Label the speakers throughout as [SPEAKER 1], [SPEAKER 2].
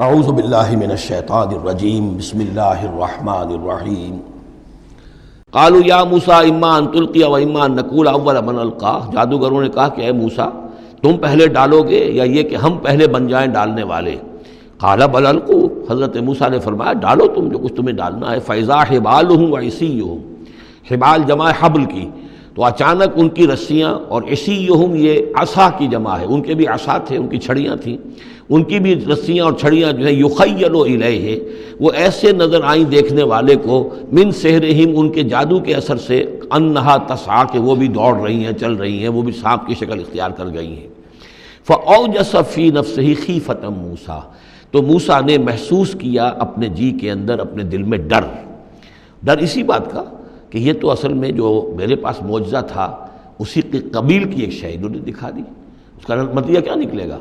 [SPEAKER 1] اعوذ باللہ من الشیطان الرجیم بسم اللہ الرحمن الرحیم قالوا یا موسیٰ اما ان تلقی و اما ان نکون اول من القا۔ جادوگروں نے کہا کہ اے موسیٰ تم پہلے ڈالو گے یا یہ کہ ہم پہلے بن جائیں ڈالنے والے؟ قال بل القوا، حضرت موسیٰ نے فرمایا ڈالو تم جو کچھ تمہیں ڈالنا ہے۔ فاذا حبالهم وعصیهم، حبال جمع حبل کی، تو اچانک ان کی رسیاں، اور عصیہم یہ عصا کی جمع ہے، ان کے بھی عصا تھے، ان کی چھڑیاں تھیں، ان کی بھی رسیاں اور چھڑیاں جو ہے یخیل الیہ، وہ ایسے نظر آئیں دیکھنے والے کو، من سحرہم، ان کے جادو کے اثر سے، انہا تسعی، کہ وہ بھی دوڑ رہی ہیں، چل رہی ہیں، وہ بھی سانپ کی شکل اختیار کر گئی ہیں۔ فاوجس فی نفسہ خیفۃ موسیٰ، تو موسیٰ نے محسوس کیا اپنے جی کے اندر، اپنے دل میں ڈر اسی بات کا کہ یہ تو اصل میں جو میرے پاس معجزہ تھا اسی کے قبیل کی ایک شے انہوں نے دکھا دی۔ اس کا نتیجہ کیا نکلے گا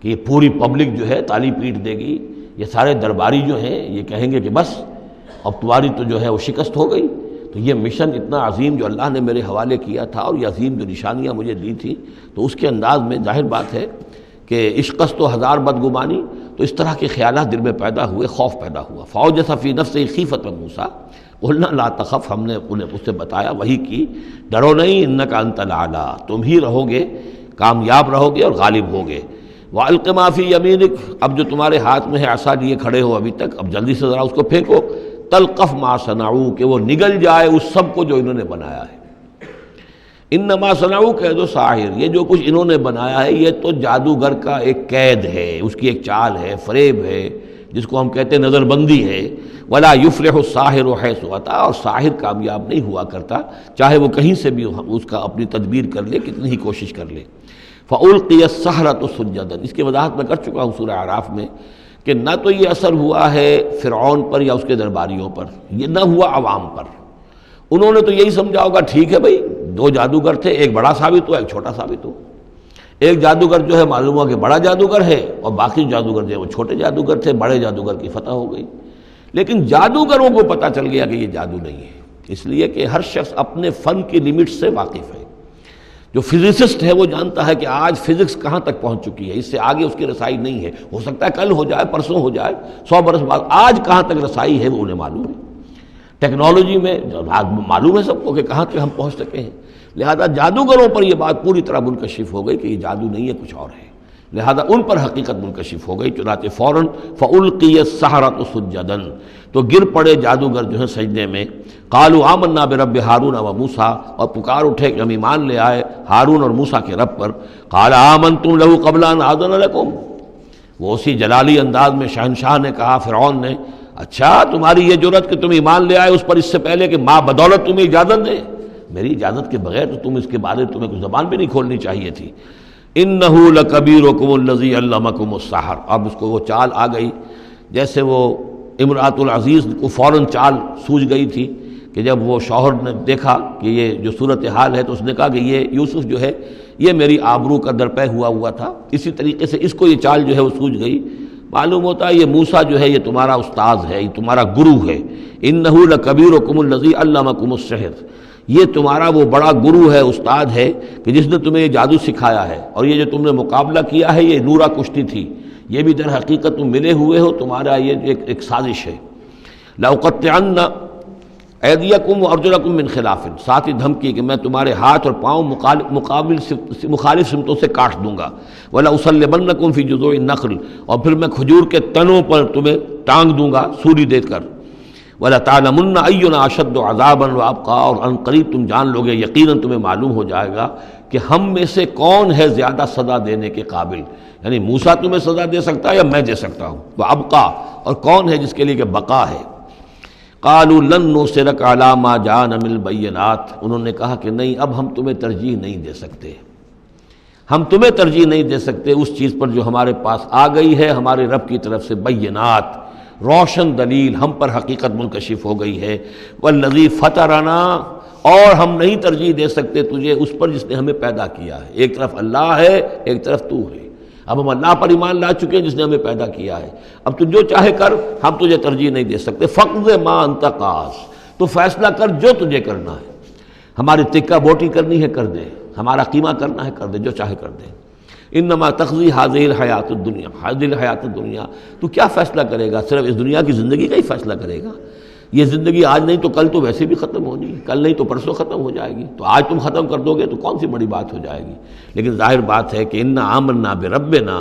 [SPEAKER 1] کہ یہ پوری پبلک جو ہے تالی پیٹ دے گی، یہ سارے درباری جو ہیں یہ کہیں گے کہ بس اب تمہاری تو جو ہے وہ شکست ہو گئی۔ تو یہ مشن اتنا عظیم جو اللہ نے میرے حوالے کیا تھا، اور یہ عظیم جو نشانیاں مجھے دی تھیں، تو اس کے انداز میں ظاہر بات ہے کہ عشقست و ہزار بدگمانی، تو اس طرح کے خیالات دل میں پیدا ہوئے، خوف پیدا ہوا۔ فاوجس فی نفسہ خیفۃ موسیٰ قلنا لا تخف، ہم نے انہیں اس سے بتایا، وہی کی، ڈرو نہیں، انک انت الاعلی، تم ہی رہو گے، کامیاب رہو گے اور غالب ہوگے۔ وَأَلْقِ مَا فِي يَمِينِكَ، اب جو تمہارے ہاتھ میں ہے عصا لیے کھڑے ہو ابھی تک، اب جلدی سے ذرا اس کو پھینکو، تلقف ما صنعوا، کہ وہ نگل جائے اس سب کو جو انہوں نے بنایا ہے۔ انما صنعوا کید ساحر، یہ جو کچھ انہوں نے بنایا ہے یہ تو جادوگر کا ایک قید ہے، اس کی ایک چال ہے، فریب ہے، جس کو ہم کہتے ہیں نظر بندی ہے۔ ولا یفلح الساحر حیث اتی، اور ساحر کامیاب نہیں ہوا کرتا چاہے وہ کہیں سے بھی اس کا اپنی تدبیر کر لے، کتنی ہی کوشش کر لے۔ فَأُلْقِيَ السَّحَرَةُ سُجَّدًا، اس کی وضاحت میں کر چکا ہوں سورہ اعراف میں کہ نہ تو یہ اثر ہوا ہے فرعون پر یا اس کے درباریوں پر، یہ نہ ہوا عوام پر۔ انہوں نے تو یہی سمجھا ہوگا ٹھیک ہے بھائی، دو جادوگر تھے، ایک بڑا ثابت ہوا، ایک چھوٹا ثابت ہوا۔ ایک جادوگر جو ہے معلوم ہوا کہ بڑا جادوگر ہے، اور باقی جادوگر جو ہے وہ چھوٹے جادوگر تھے، بڑے جادوگر کی فتح ہو گئی۔ لیکن جادوگروں کو پتہ چل گیا کہ یہ جادو نہیں ہے، اس لیے کہ ہر شخص اپنے فن کی لمٹ سے واقف ہے۔ جو فزسسٹ ہے وہ جانتا ہے کہ آج فزکس کہاں تک پہنچ چکی ہے، اس سے آگے اس کی رسائی نہیں ہے، ہو سکتا ہے کل ہو جائے، پرسوں ہو جائے، 100 برس بعد، آج کہاں تک رسائی ہے وہ انہیں معلوم ہے۔ ٹیکنالوجی میں معلوم ہے سب کو کہ کہاں تک ہم پہنچ سکے ہیں، لہذا جادوگروں پر یہ بات پوری طرح منکشف ہو گئی کہ یہ جادو نہیں ہے، کچھ اور ہے، لہذا ان پر حقیقت منکشف ہو گئی، چنانچہ فوراً فَأُلْقِيَ السَّحَرَةُ سُجَّدًا، تو گر پڑے جادوگر جو ہیں سجدے میں۔ قالوا آمنا برب ہارون و موسیٰ، اور پکار اٹھے کہ ہم ایمان لے آئے ہارون اور موسیٰ کے رب پر۔ قال آمنتم لہ قبل ان آذن لکم، وہ اسی جلالی انداز میں شہنشاہ نے کہا، فرعون نے، اچھا تمہاری یہ جرت کہ تم ایمان لے آئے اس پر اس سے پہلے کہ ماں بدولت تمہیں اجازت دے؟ میری اجازت کے بغیر تو تم اس کے بارے تمہیں کچھ زبان بھی نہیں کھولنی چاہیے تھی۔ انہ لکبیرکم الذی علمکم السحر، اب اس کو وہ چال آ گئی، جیسے وہ امرأۃ العزیز کو فوراً چال سوجھ گئی تھی کہ جب وہ شوہر نے دیکھا کہ یہ جو صورتحال ہے تو اس نے کہا کہ یہ یوسف جو ہے یہ میری آبرو کا درپے ہوا تھا، اسی طریقے سے اس کو یہ چال جو ہے وہ سوجھ گئی۔ معلوم ہوتا ہے یہ موسیٰ جو ہے یہ تمہارا استاذ ہے، یہ تمہارا گرو ہے۔ انہ لکبیرکم الذی علمکم السحر، یہ تمہارا وہ بڑا گرو ہے، استاد ہے کہ جس نے تمہیں یہ جادو سکھایا ہے، اور یہ جو تم نے مقابلہ کیا ہے یہ نورا کشتی تھی، یہ بھی در حقیقت تم ملے ہوئے ہو، تمہارا یہ ایک سازش ہے۔ لَأُقَطِّعَنَّ أَيْدِيَكُمْ وَأَرْجُلَكُمْ مِنْ خِلَافٍ، ساتھ ہی دھمکی کہ میں تمہارے ہاتھ اور پاؤں مخالف سمتوں سے کاٹ دوں گا۔ وَلَأُصَلِّبَنَّكُمْ فِي جُذُوعِ النَّخْلِ، اور پھر میں کھجور کے تنوں پر تمہیں ٹانگ دوں گا سولی دے کر۔ وَلَتَعْلَمُنَّ أَيُّنَا أَشَدُّ عَذَابًا وَأَبْقَىٰ، اور ان قریب تم جان لوگے، یقیناً تمہیں معلوم ہو جائے گا کہ ہم میں سے کون ہے زیادہ سزا دینے کے قابل، یعنی موسیٰ تمہیں سزا دے سکتا ہے یا میں دے سکتا ہوں، وَأَبْقَىٰ، اور کون ہے جس کے لیے کہ بقا ہے۔ قَالُوا لَن نُّؤْثِرَكَ عَلَىٰ مَا جَاءَنَا مِنَ الْبَيِّنَاتِ، انہوں نے کہا کہ نہیں، اب ہم تمہیں ترجیح نہیں دے سکتے، ہم تمہیں ترجیح نہیں دے سکتے اس چیز پر جو ہمارے پاس آ گئی ہے ہمارے رب کی طرف سے، بینات، روشن دلیل ہم پر حقیقت منکشف ہو گئی ہے۔ والذی فطرنا، اور ہم نہیں ترجیح دے سکتے تجھے اس پر جس نے ہمیں پیدا کیا ہے، ایک طرف اللہ ہے ایک طرف تو ہے، اب ہم اللہ پر ایمان لا چکے ہیں جس نے ہمیں پیدا کیا ہے، اب تو جو چاہے کر، ہم تجھے ترجیح نہیں دے سکتے۔ فقض ما انت قاض، تو فیصلہ کر جو تجھے کرنا ہے، ہماری تکہ بوٹی کرنی ہے کر دے، ہمارا قیمہ کرنا ہے کر دے، جو چاہے کر دے۔ انما تقضی هذه الحیات الدنیا، هذه الحیات الدنیا، تو کیا فیصلہ کرے گا؟ صرف اس دنیا کی زندگی کا ہی فیصلہ کرے گا؟ یہ زندگی آج نہیں تو کل تو ویسے بھی ختم ہونی ہے، کل نہیں تو پرسوں ختم ہو جائے گی، تو آج تم ختم کر دو گے تو کون سی بڑی بات ہو جائے گی؟ لیکن ظاہر بات ہے کہ انا آمنا بربنا،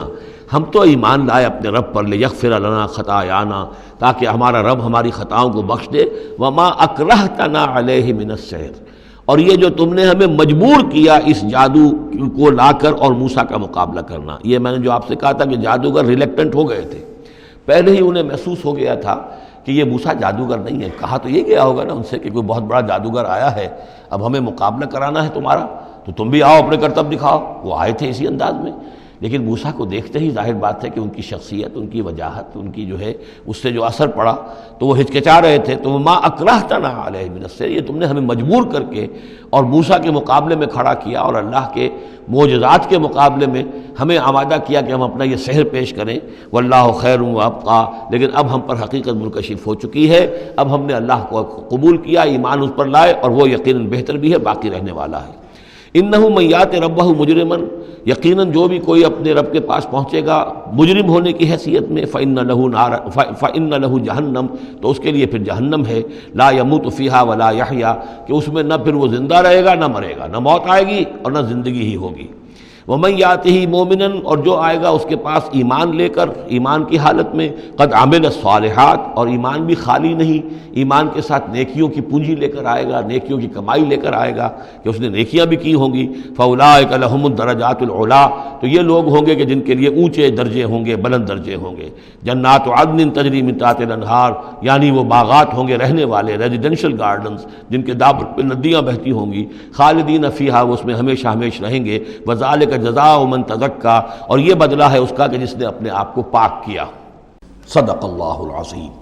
[SPEAKER 1] ہم تو ایمان لائے اپنے رب پر، لیغفر لنا خطایانا، تاکہ ہمارا رب ہماری خطاؤں کو بخش دے، وما اکرہتنا علیہ من السحر، اور یہ جو تم نے ہمیں مجبور کیا اس جادو کو لا کر اور موسیٰ کا مقابلہ کرنا۔ یہ میں نے جو آپ سے کہا تھا کہ جادوگر ریلیکٹنٹ ہو گئے تھے، پہلے ہی انہیں محسوس ہو گیا تھا کہ یہ موسیٰ جادوگر نہیں ہے۔ کہا تو یہ گیا ہوگا نا ان سے کہ کوئی بہت بڑا جادوگر آیا ہے، اب ہمیں مقابلہ کرانا ہے تمہارا، تو تم بھی آؤ، اپنے کرتب دکھاؤ۔ وہ آئے تھے اسی انداز میں، لیکن موسیٰ کو دیکھتے ہی ظاہر بات ہے کہ ان کی شخصیت، ان کی وجاہت، ان کی جو ہے اس سے جو اثر پڑا تو وہ ہچکچا رہے تھے۔ تو ما اکرہتنا علیہ من السحر، یہ تم نے ہمیں مجبور کر کے اور موسیٰ کے مقابلے میں کھڑا کیا اور اللہ کے معجزات کے مقابلے میں ہمیں آمادہ کیا کہ ہم اپنا یہ سحر پیش کریں۔ واللہ خیر وابقیٰ، لیکن اب ہم پر حقیقت منکشف ہو چکی ہے، اب ہم نے اللہ کو قبول کیا، ایمان اس پر لائے، اور وہ یقیناً بہتر بھی ہے، باقی رہنے والا ہے۔ انہ من یات ربہ مجرما، یقیناً جو بھی کوئی اپنے رب کے پاس پہنچے گا مجرم ہونے کی حیثیت میں، فإن لہ جہنم، تو اس کے لیے پھر جہنم ہے، لا یموت فیہا ولا یحیا، کہ اس میں نہ پھر وہ زندہ رہے گا نہ مرے گا، نہ موت آئے گی اور نہ زندگی ہی ہوگی۔ ومن یاتہ مومنا، اور جو آئے گا اس کے پاس ایمان لے کر، ایمان کی حالت میں، قد عمل الصالحات، اور ایمان بھی خالی نہیں، ایمان کے ساتھ نیکیوں کی پونجی لے کر آئے گا، نیکیوں کی کمائی لے کر آئے گا کہ اس نے نیکیاں بھی کی ہوں گی، فاولئک لہم الدرجات العلی، تو یہ لوگ ہوں گے کہ جن کے لیے اونچے درجے ہوں گے، بلند درجے ہوں گے۔ جنات عدن تجری من تحتها الانہار، یعنی وہ باغات ہوں گے رہنے والے، ریزیڈینشل گارڈنز جن کے دامن پہ ندیاں بہتی ہوں گی، خالدین فیہا، وہ اس میں ہمیشہ ہمیشہ رہیں گے، وذالک جزاء من تزکا، اور یہ بدلہ ہے اس کا کہ جس نے اپنے آپ کو پاک کیا۔ صدق اللہ العظیم۔